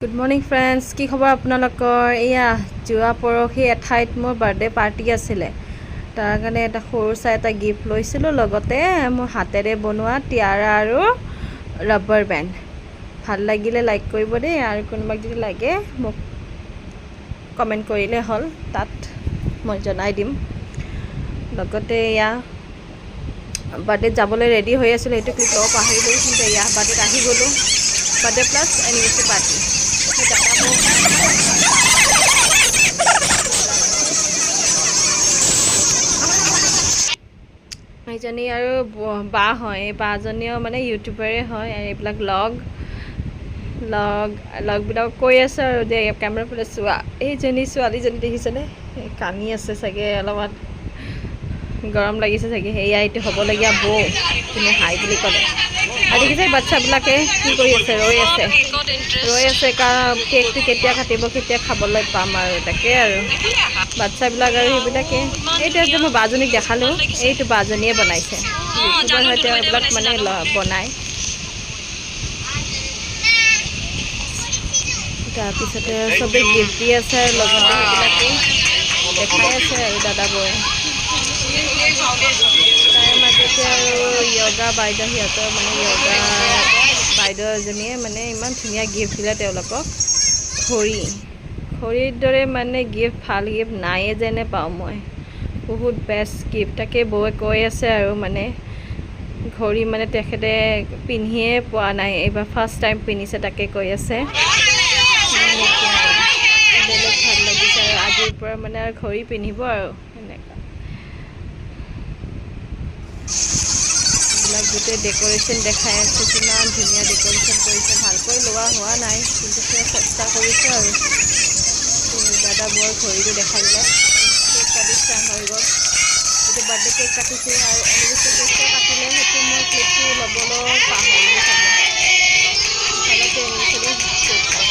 Good morning friends, কি খবৰ আপোনালোকৰ? এয়া যোৱা পৰহি এঠাইত মোৰ বাৰ্থডে পাৰ্টি আছিলে। তাৰ কাৰণে এটা সৰু চাই এটা গিফ্ট লৈছিলোঁ, লগতে মোৰ হাতেৰে বনোৱা টিয়াৰা আৰু ৰাবাৰ বেণ্ড। ভাল লাগিলে লাইক কৰিব দেই, আৰু কোনোবাক যদি লাগে মোক কমেণ্ট কৰিলে হ'ল, তাত মই জনাই দিম। লগতে এয়া বাৰ্থডেত যাবলৈ ৰেডি হৈ আছিলোঁ, সেইটো ক্লিপ ল'ব পাহৰিলোঁ, কিন্তু এয়া বাৰ্থডেত আহি গ'লোঁ। Birthday plus anniversary party. এইজনী আৰু বা হয়, এই বাজনীও মানে ইউটিউবাৰে হয়, আৰু এইবিলাক লগবিলাক কৈ আছে আৰু যে কেমেৰা ফালে চোৱা। এইজনী ছোৱালীজনী দেখিছেনে, কান্দি আছে চাগে, অলপমান গৰম লাগিছে চাগে। সেয়া এইটো হ'বলগীয়া বৌ, তুমি হাই বুলি ক'লে। আৰু দেখিছে বাচ্ছাবিলাকে কি কৰি আছে, ৰৈ আছে কাৰণ কেকটো কেতিয়া কাটিব, কেতিয়া খাবলৈ পাম, আৰু তাকে আৰু বাচ্ছাবিলাক আৰু সেইবিলাকে। এইটো যে মই বাজনীক দেখালোঁ, এইটো বাজনীয়ে বনাইছে, ইউটিউবাৰ হয়, তেওঁ এইবিলাক মানে বনায়। তাৰপিছতে চবেই গিফ্ট দি আছে, আৰু লগতে সেইবিলাকে দেখাই আছে আৰু দাদাবোৰে। তাৰ মাজতে আৰু য়োগা বাইদেউ, সিহঁতৰ মানে য়োগা বাইদেউ এজনীয়ে মানে ইমান ধুনীয়া গিফ্ট দিলে তেওঁলোকক। খৰিৰ দৰে মানে গিফ্ট, ভাল গিফ্ট নায়ে যেনে পাওঁ মই। বহুত বেষ্ট গিফ্ট। তাকে বৌয়ে কৈ আছে আৰু মানে ঘড়ী মানে তেখেতে পিন্ধিয়ে পোৱা নাই, এইবাৰ ফাৰ্ষ্ট টাইম পিন্ধিছে, তাকে কৈ আছে। বেলেগ ভাল লাগিছে, আৰু আজিৰ পৰা মানে আৰু ঘড়ী পিন্ধিব আৰু এনেকুৱা। এইবিলাক গোটেই ডেক'ৰেশ্যন দেখাই আছে, কিমান ধুনীয়া ডেক'ৰেশ্যন কৰিছে। ভালকৈ লোৱা হোৱা নাই, কিন্তু চেষ্টা কৰিছে আৰু। দাদা বৰ ঘড়ীটো দেখাই দিলে। কেক কাটি ষ্টাৰ্ট হৈ গ'ল। এইটো বাৰ্থডে কেক কাটিছে, আৰু এনিভাৰ্চাৰী কেকটো কাটিলে, সেইটো মই ক্লিপটো ল'বলৈ পাহৰিলোঁ চাগে। ইফালতে এনিভাৰ্চাৰী কেক হয়।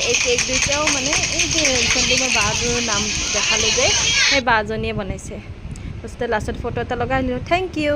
এই কেক দুইটাও মানে এই যে ৰিচেণ্টলি মই বাটোৰ নাম দেখালোঁ যে, সেই বাজনীয়ে বনাইছে। তাৰপিছতে লাষ্টত ফটো এটা লগাই দিলোঁ। Thank U.